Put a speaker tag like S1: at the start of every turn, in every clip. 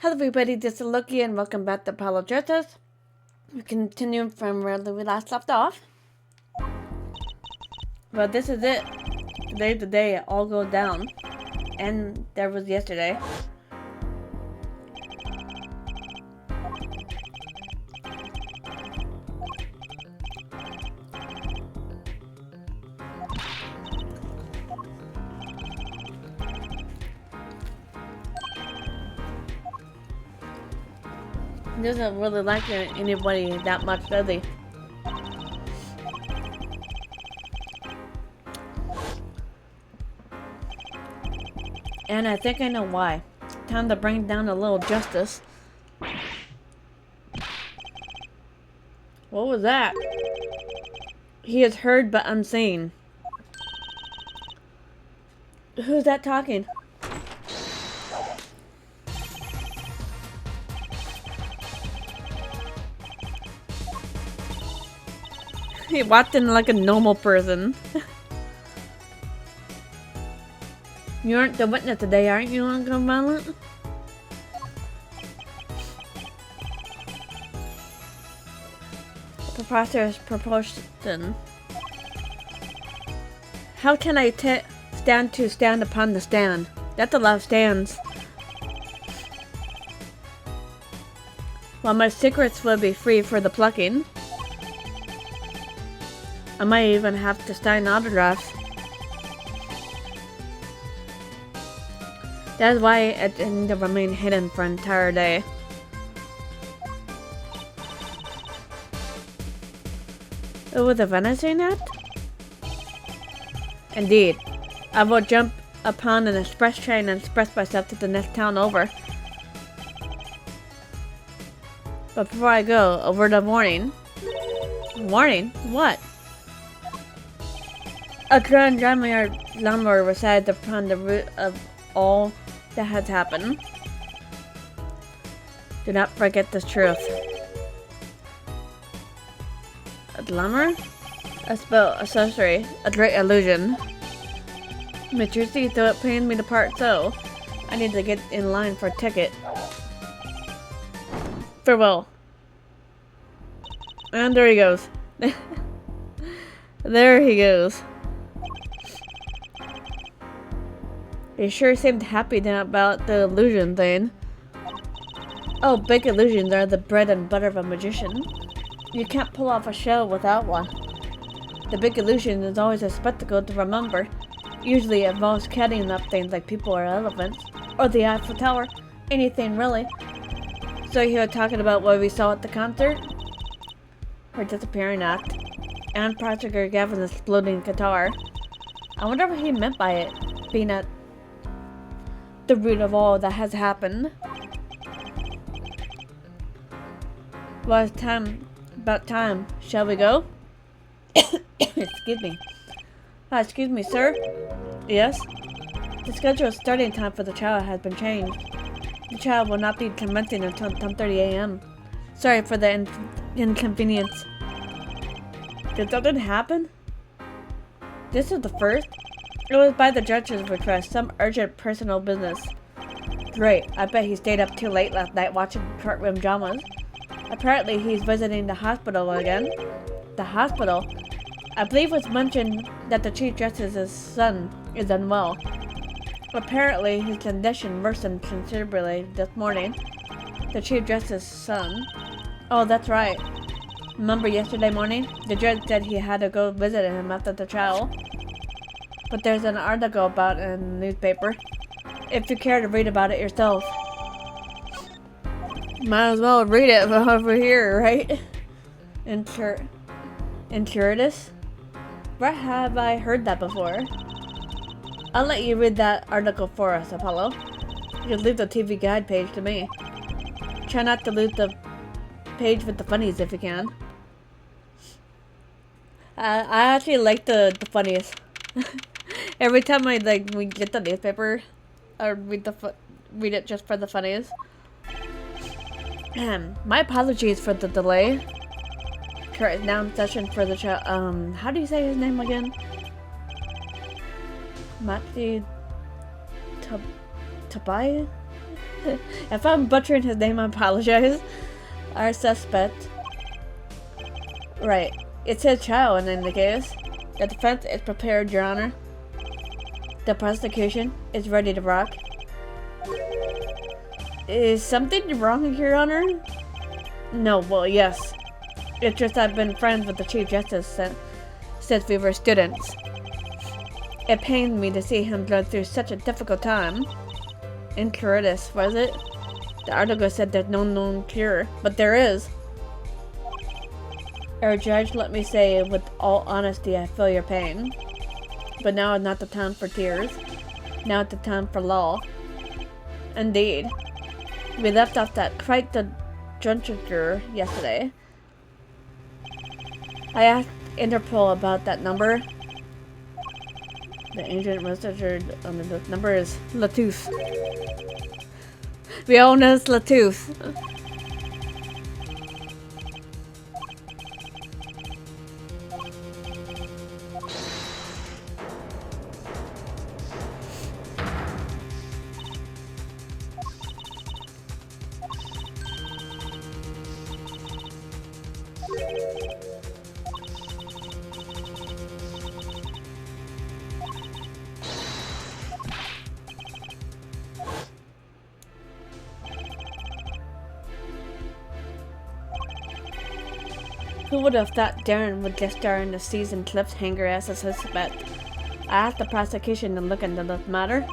S1: Hello everybody, this is Loki and welcome back to Apologetics. We continue from where we last left off. But this is it. Today's the day it all goes down. And there was yesterday. He doesn't really like anybody that much, does he? And I think I know why. Time to bring down a little justice. What was that? He is heard but unseen. Who's that talking? He walked in like a normal person. You aren't the witness today, aren't you, Uncle Violent? Preposterous proportion. How can I stand upon the stand? That's a lot of stands. While my secrets will be free for the plucking. I might even have to sign autographs. That's why it didn't remain hidden for an entire day. It was a venison act? Indeed. I will jump upon an express train and express myself to the next town over. But before I go, a word of warning. Warning? What? A grand landlord resides upon the root of all that has happened. Do not forget this truth. A glamour? A spell, a sorcery, a great illusion. Maturity, though it pains me to part so, I need to get in line for a ticket. Farewell. And there he goes. There he goes. He sure seemed happy about the illusion thing. Oh, big illusions are the bread and butter of a magician. You can't pull off a show without one. The big illusion is always a spectacle to remember. Usually it involves cutting up things like people or elephants, or the Eiffel Tower, anything really. So you were talking about what we saw at the concert? Her disappearing act, and Prodigal Gavin's exploding guitar. I wonder what he meant by it, being at the root of all that has happened. Well, it's about time. Shall we go? Excuse me. Excuse me, sir? Yes? The scheduled starting time for the trial has been changed. The trial will not be commencing until 10:30 a.m. Sorry for the inconvenience. Did something happen? This is the first? It was by the judge's request, some urgent personal business. Great, I bet he stayed up too late last night watching courtroom dramas. Apparently he's visiting the hospital again. The hospital? I believe it was mentioned that the Chief Justice's son is unwell. Apparently his condition worsened considerably this morning. The Chief Justice's son? Oh, that's right. Remember yesterday morning? The judge said he had to go visit him after the trial. But there's an article about it in the newspaper. If you care to read about it yourself. Might as well read it over here, right? Inturitus? Where have I heard that before? I'll let you read that article for us, Apollo. You can leave the TV guide page to me. Try not to lose the page with the funnies if you can. I actually like the funnies. Every time we get the newspaper, I read it just for the funnies. My apologies for the delay. Current now in session for the how do you say his name again? Matthew Tobias? If I'm butchering his name, I apologize. Our suspect. Right. It's his child in the case. The defense is prepared, Your Honor. The prosecution is ready to rock. Is something wrong, Your Honor? No, well, yes. It's just I've been friends with the Chief Justice since we were students. It pains me to see him go through such a difficult time. Incuratus, was it? The article said there's no known cure, but there is. Our judge, let me say with all honesty, I feel your pain. But now is not the time for tears. Now is the time for law. Indeed. We left off that quite the juncture yesterday. I asked Interpol about that number. The agent was assured the number is Latouche. We all know it's Latouche. Who would have thought Darren would get star in the season cliffhanger as a suspect? I asked the prosecution to look into this matter.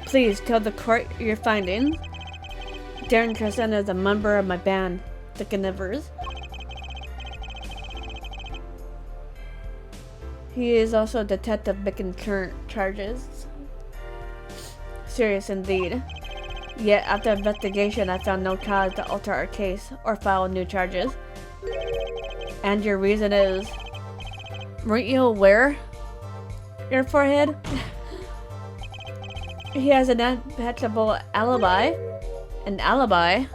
S1: Please tell the court your findings. Darren Crescent is a member of my band, the Connivers. He is also a detective making current charges. Serious indeed. Yet after investigation I found no cause to alter our case or file new charges. And your reason is... Weren't you aware? Your forehead? He has an impeccable alibi. An alibi?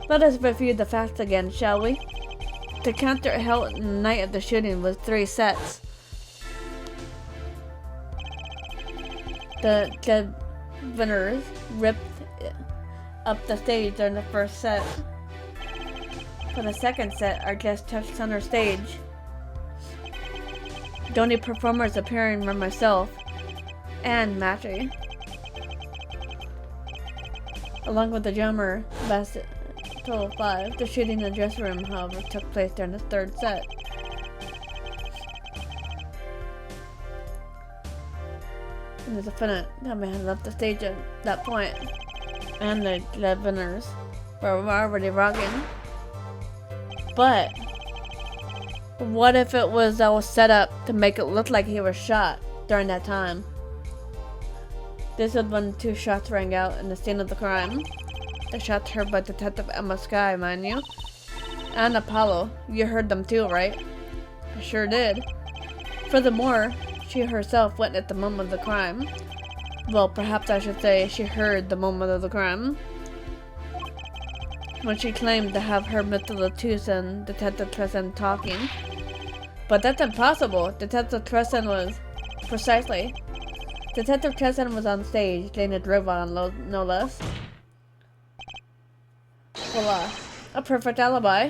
S1: Let us review the facts again, shall we? The counter held the night of the shooting was 3 sets. The winners ripped up the stage during the first set. For the second set, our guest touched center stage. The only performers appearing were myself and Matty, along with the drummer, best total of 5. The shooting in the dressing room, however, took place during the third set. And the defendant had left the stage at that point, and the winners were already rocking. But what if it was all set up to make it look like he was shot during that time? This is when 2 shots rang out in the scene of the crime. The shots heard by Detective Emma Sky, mind you. And Apollo. You heard them too, right? I sure did. Furthermore, she herself witnessed the moment of the crime. Well, perhaps I should say she heard the moment of the crime. When she claimed to have heard Mr. Latouche and Detective Tresson talking. But that's impossible. Detective Tresson was... Precisely. Detective Tresson was on stage, Dana Drovon, no less. Voila. A perfect alibi.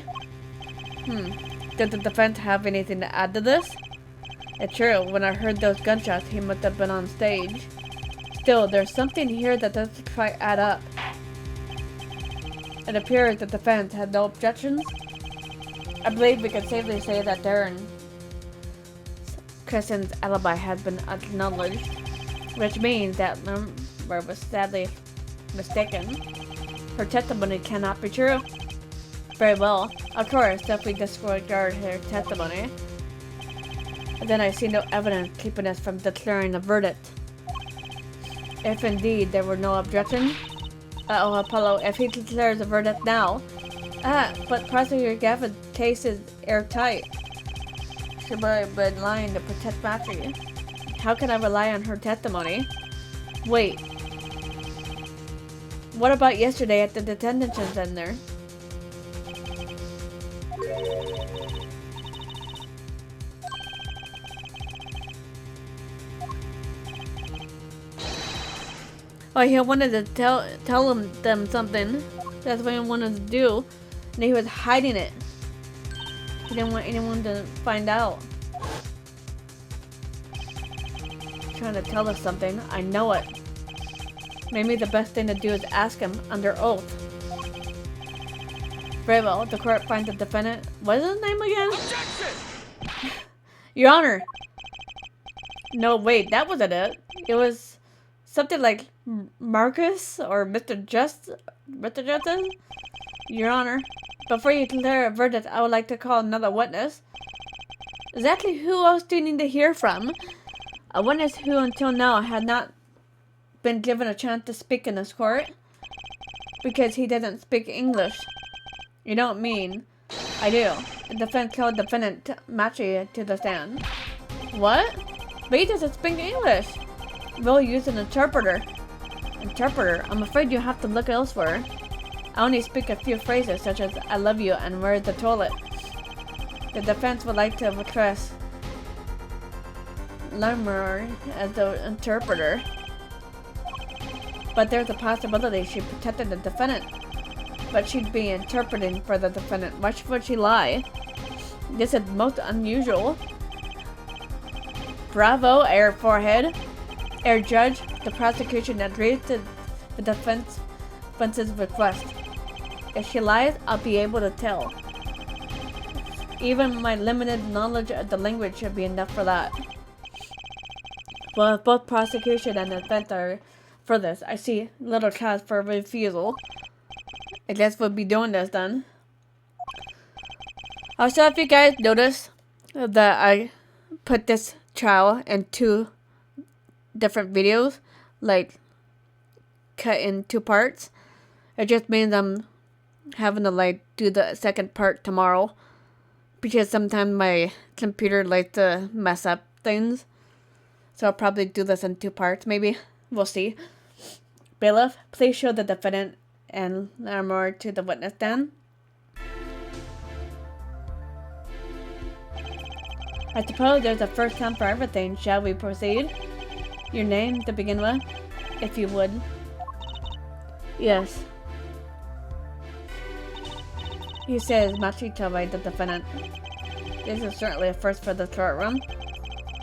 S1: Did the defense have anything to add to this? It's true, when I heard those gunshots, he must have been on stage. Still, there's something here that doesn't quite add up. It appears the defense had no objections. I believe we can safely say that Darren Crescent's alibi has been acknowledged, which means that number was sadly mistaken. Her testimony cannot be true. Very well. Of course, if we disregard her testimony, then I see no evidence keeping us from declaring a verdict. If indeed there were no objections, Apollo, if he declares a verdict now... but Prosecutor Gavin's case is airtight. She might have been lying to protect Matthew. How can I rely on her testimony? Wait. What about yesterday at the detention center? Oh, he wanted to tell them something. That's what he wanted to do. And he was hiding it. He didn't want anyone to find out. Trying to tell us something. I know it. Maybe the best thing to do is ask him under oath. Very well. The court finds the defendant. What is his name again? Objection! Your Honor. No, wait. That wasn't it. It was something like Marcus or Mr. Justice. Your Honor. Before you declare a verdict, I would like to call another witness. Exactly who else do you need to hear from? A witness who until now had not been given a chance to speak in this court because he doesn't speak English. You don't mean? I do. The defense called defendant Machi to the stand. What? But he doesn't speak English. We'll use an interpreter. Interpreter? I'm afraid you have to look elsewhere. I only speak a few phrases such as I love you and where's the toilet. The defense would like to request Lamar as the interpreter. But there's a possibility she protected the defendant. But she'd be interpreting for the defendant. Why would she lie? This is most unusual. Bravo, Air Forehead. Air Judge, the prosecution agrees to the defense's request. If she lies, I'll be able to tell. Even my limited knowledge of the language should be enough for that. Well, if both prosecution and defense are for this, I see little cause for refusal. I guess we'll be doing this then. Also, if you guys notice that I put this trial in 2 different videos, like cut in 2 parts, it just means I'm having to like do the second part tomorrow because sometimes my computer likes to mess up things. So I'll probably do this in 2 parts, maybe. We'll see. Bailiff, please show the defendant and Lamar to the witness stand. I suppose there's a first time for everything. Shall we proceed? Your name to begin with, if you would. Yes. He says Machito by the defendant. This is certainly a first for the courtroom.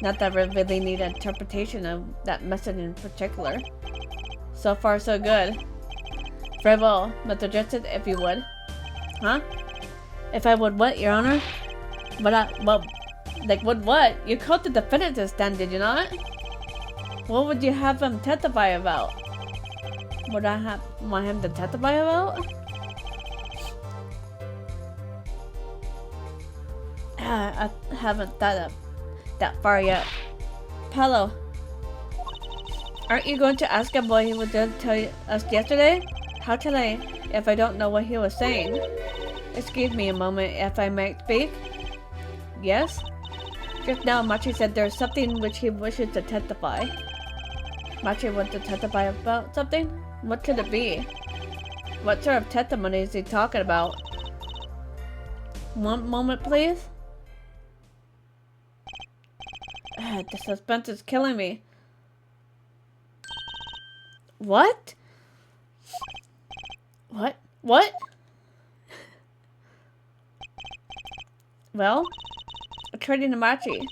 S1: Not that we really need an interpretation of that message in particular. So far, so good. Very well, Mr. Justice, if you would. Huh? If I would what, Your Honor? What? You called the defendant to stand, did you not? What would you have him testify about? Would I want him to testify about? I haven't thought that far yet. Paolo, aren't you going to ask him what he was going to tell us yesterday? How can I if I don't know what he was saying? Excuse me a moment if I might speak. Yes? Just now Machi said there's something which he wishes to testify. Machi wants to testify about something? What could it be? What sort of testimony is he talking about? One moment, please. The suspense is killing me. What? What? Well, according to Machi,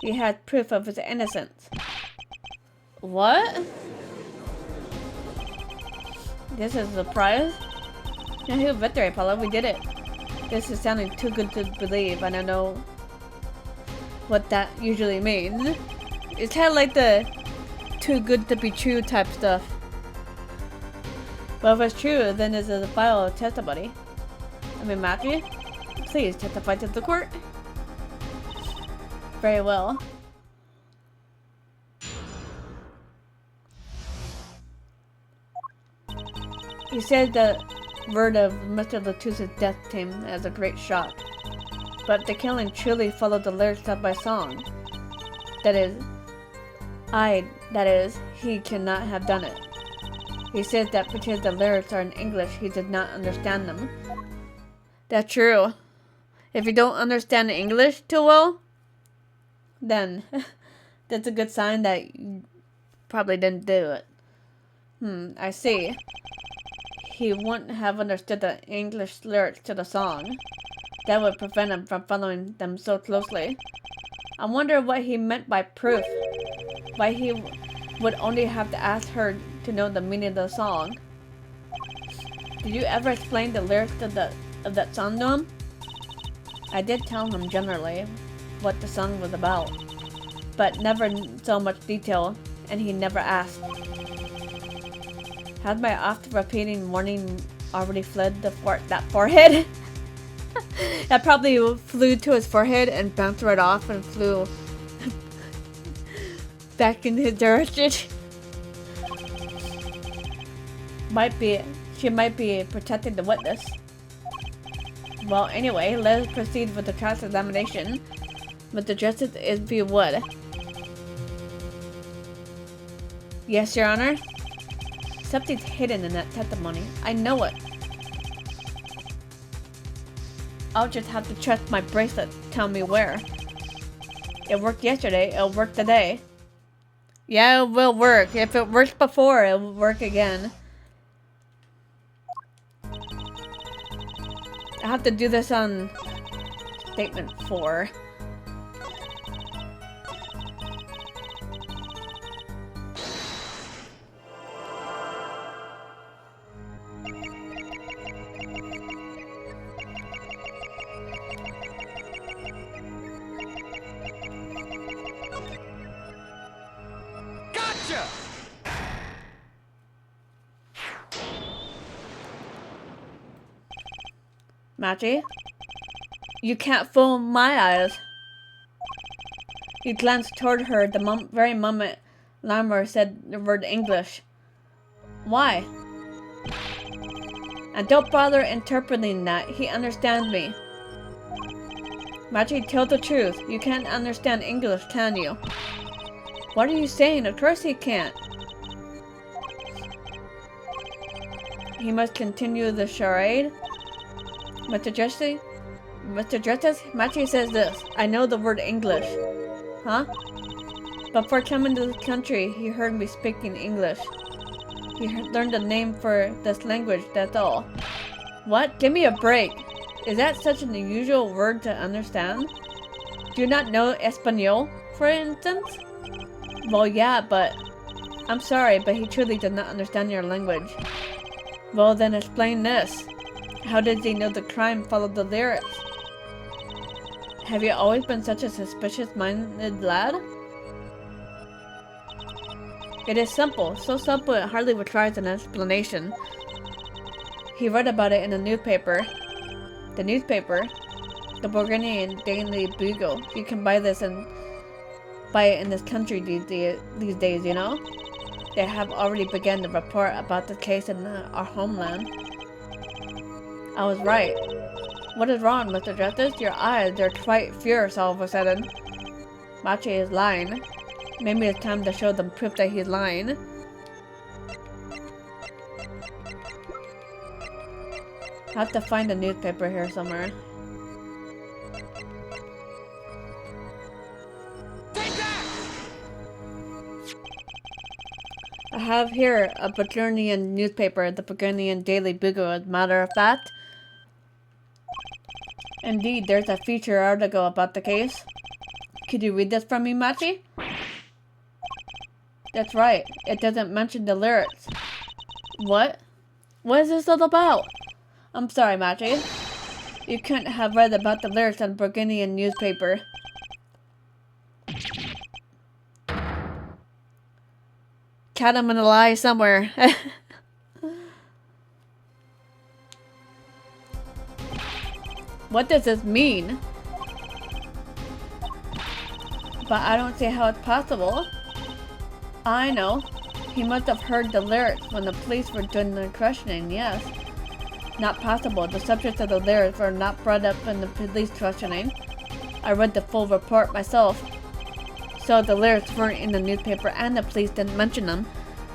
S1: he had proof of his innocence. What? This is a surprise? Yahoo victory, Paolo, we did it. This is sounding too good to believe, and I know what that usually means. It's kind of like the too good to be true type stuff. But if it's true, then this is a file of testimony. I mean, Matthew, please testify to the court. Very well. He said the word of Mr. Latouse's death came as a great shock. But the killing truly followed the lyrics of my song. That is, he cannot have done it. He says that because the lyrics are in English, he did not understand them. That's true. If you don't understand English too well, then that's a good sign that you probably didn't do it. I see. He wouldn't have understood the English lyrics to the song. That would prevent him from following them so closely. I wonder what he meant by proof. Why he would only have to ask her to know the meaning of the song. Did you ever explain the lyrics of that song to him? I did tell him generally what the song was about, but never in so much detail, and he never asked. Had my oft-repeating warning already fled that forehead? That probably flew to his forehead and bounced right off and flew back in his direction. She might be protecting the witness. Well, anyway, let us proceed with the cross-examination. Mr. Justice, if you would. Yes, Your Honor? Something's hidden in that testimony. I know it. I'll just have to trust my bracelet to tell me where. It worked yesterday, it'll work today. Yeah, it will work. If it worked before, it will work again. I have to do this on statement 4.
S2: Gotcha!
S1: Machi? You can't fool my eyes. He glanced toward her the very moment Lammer said the word English. Why? And don't bother interpreting that. He understands me. Machi, tell the truth. You can't understand English, can you? What are you saying? Of course he can't. He must continue the charade. Mr. Justice, Machi says this. I know the word English. Huh? Before coming to this country, he heard me speaking English. He learned the name for this language, that's all. What? Give me a break. Is that such an unusual word to understand? Do you not know Espanol, for instance? Well, yeah, but... I'm sorry, but he truly did not understand your language. Well, then explain this. How did he know the crime followed the lyrics? Have you always been such a suspicious-minded lad? It is simple, so simple it hardly requires an explanation. He read about it in a newspaper. The newspaper? The Burgundian Daily Bugle. You can buy it in this country these days, you know? They have already begun to report about the case in our homeland. I was right. What is wrong, Mr. Justice? Your eyes, they're quite fierce all of a sudden. Machi is lying. Maybe it's time to show them proof that he's lying. I have to find a newspaper here somewhere.
S2: Take that!
S1: I have here a Burgundian newspaper, the Burgundian Daily Bugle, as a matter of fact. Indeed, there's a feature article about the case. Could you read this from me, Machi? That's right. It doesn't mention the lyrics. What? What is this all about? I'm sorry, Machi. You couldn't have read about the lyrics on the Burgundian newspaper. Cat him in a lie somewhere. What does this mean? But I don't see how it's possible. I know. He must have heard the lyrics when the police were doing the questioning, yes. Not possible. The subjects of the lyrics were not brought up in the police questioning. I read the full report myself. So the lyrics weren't in the newspaper and the police didn't mention them.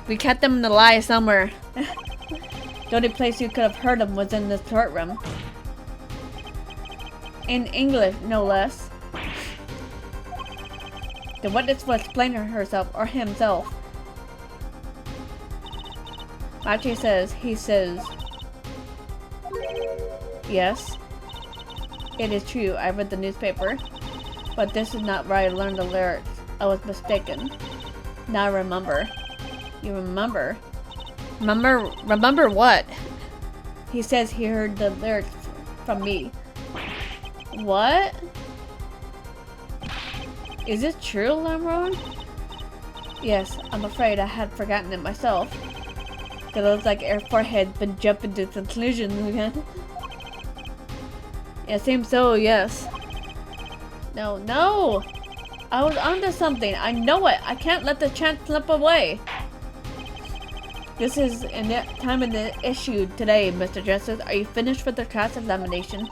S1: We kept them in the lie somewhere. The only place you could have heard them was in this courtroom. In English, no less. The witness will explain herself or himself. Machi says, he says. Yes. It is true, I read the newspaper. But this is not where I learned the lyrics. I was mistaken. Now I remember. You remember? Remember what? He says he heard the lyrics from me. What? Is it true, Lamron? Yes, I'm afraid I had forgotten it myself. It looks like Air 4 had been jumping to conclusions again. It seems so, yes. No! I was onto something. I know it. I can't let the chance slip away. This is time in the issue today, Mr. Justice. Are you finished with the class examination?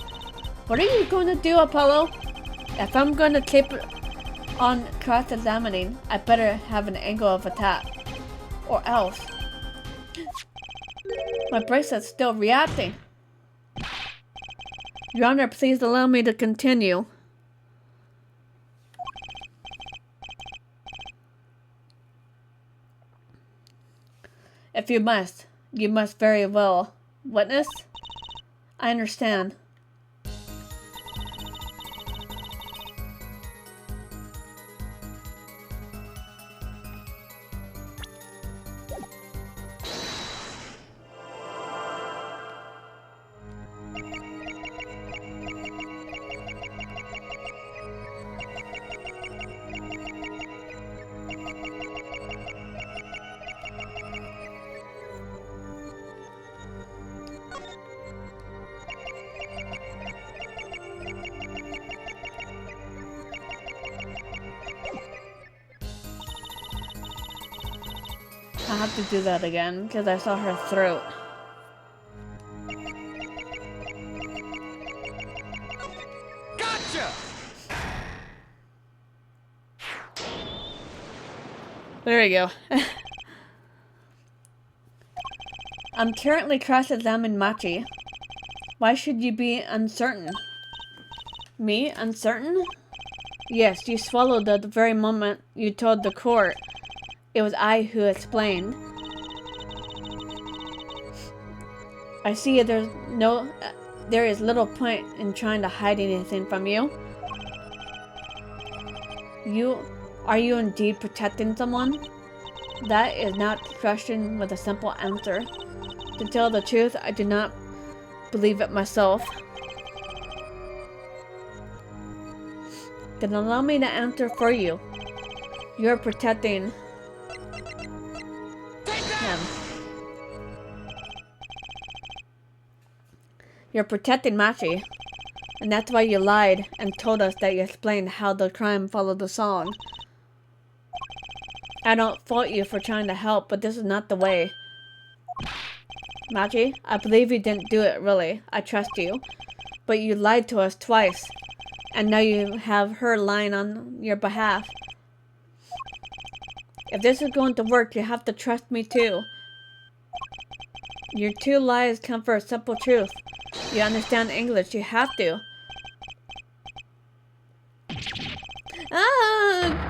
S1: What are you going to do, Apollo? If I'm going to keep on cross-examining, I better have an angle of attack. Or else. My bracelet's still reacting. Your Honor, please allow me to continue. If you must very well. Witness? I understand. I have to do that again because I saw her throat.
S2: Gotcha!
S1: There we go. I'm currently cross-examining Machi. Why should you be uncertain? Me? Uncertain? Yes, you swallowed at the very moment you told the court. It was I who explained. I see there is little point in trying to hide anything from you. Are you indeed protecting someone? That is not a question with a simple answer. To tell the truth, I do not believe it myself. Then allow me to answer for you. You're protecting him. You're protecting Machi. And that's why you lied and told us that you explained how the crime followed the song. I don't fault you for trying to help, but this is not the way. Machi, I believe you didn't do it, really. I trust you. But you lied to us twice. And now you have her lying on your behalf. If this is going to work, you have to trust me too. Your two lies come for a simple truth. You understand English, you have to. Ah!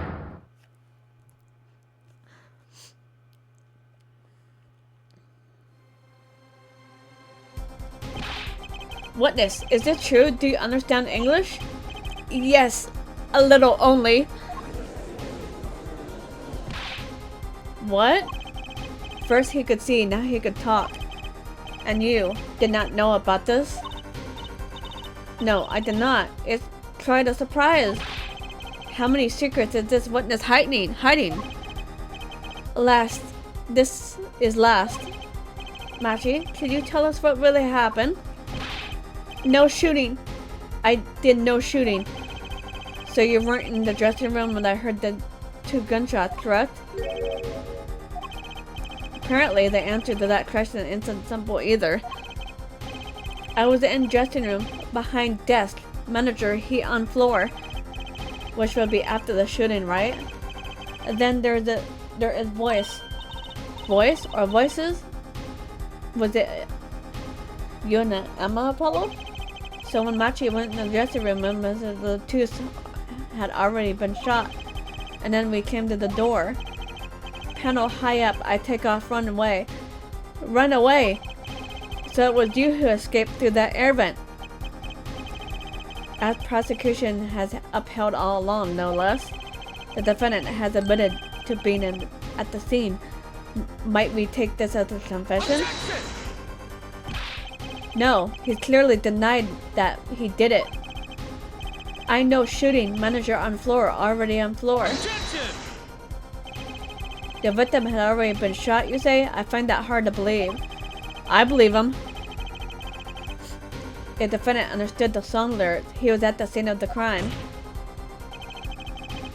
S1: Witness, is this true? Do you understand English? Yes, a little only. What? First he could see, now he could talk. And you did not know about this? No, I did not. It's quite a surprise. How many secrets is this witness hiding? This is last. Machi, could you tell us what really happened? No shooting. I did no shooting. So you weren't in the dressing room when I heard the 2 gunshots, correct? Apparently, the answer to that question isn't simple either. I was in dressing room, behind desk, manager, he on floor. Which would be after the shooting, right? And then there is voice. Voice or voices? Was it you and Emma, Apollo? So when Machi went in the dressing room, the 2 had already been shot. And then we came to the door. Panel high up, I take off, run away. Run away! So it was you who escaped through that air vent. As prosecution has upheld all along, no less, the defendant has admitted to being at the scene. Might we take this as a confession? No, he clearly denied that he did it. I know shooting, manager on floor, already on floor. The victim had already been shot, you say? I find that hard to believe. I believe him. The defendant understood the song lyrics. He was at the scene of the crime.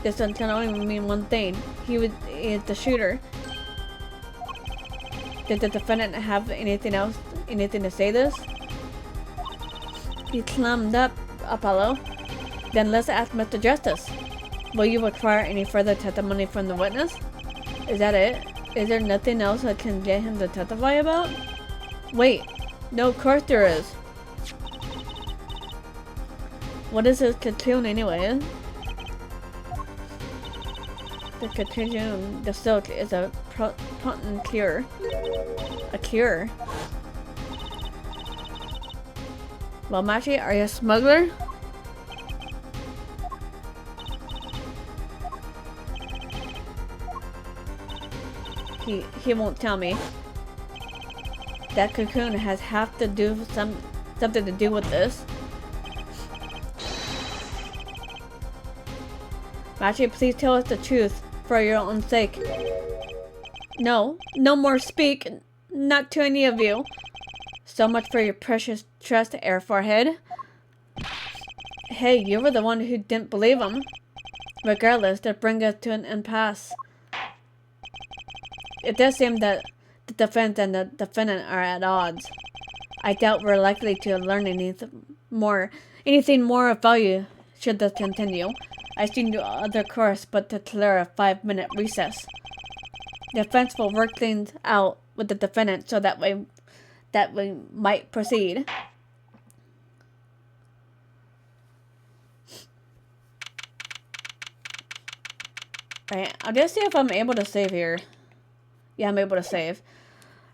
S1: This can only mean one thing. He is the shooter. Did the defendant have anything to say this? He clammed up, Apollo. Then let's ask Mr. Justice. Will you require any further testimony from the witness? Is that it? Is there nothing else I can get him to testify about? Wait. No, of course there is. What is this cocoon anyway? The cocoon, the silk, is a potent cure. A cure? Well, Machi, are you a smuggler? He won't tell me. That cocoon has something to do with this. Machi, please tell us the truth for your own sake. No more speak. Not to any of you. So much for your precious trust, Air Forehead. Hey, you were the one who didn't believe him. Regardless, that brings us to an impasse. It does seem that the defense and the defendant are at odds. I doubt we're likely to learn anything more of value should this continue. I see no other course but to declare a 5-minute recess. The defense will work things out with the defendant so that we might proceed. Alright, I'll just see if I'm able to save here. Yeah, I'm able to save.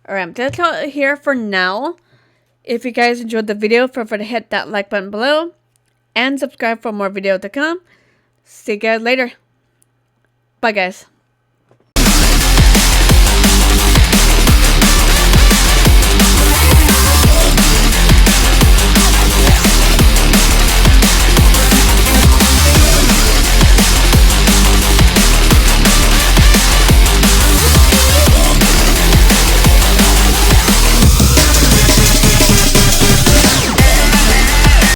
S1: Alright, I'm just here for now. If you guys enjoyed the video, feel free to hit that like button below. And subscribe for more videos to come. See you guys later. Bye, guys.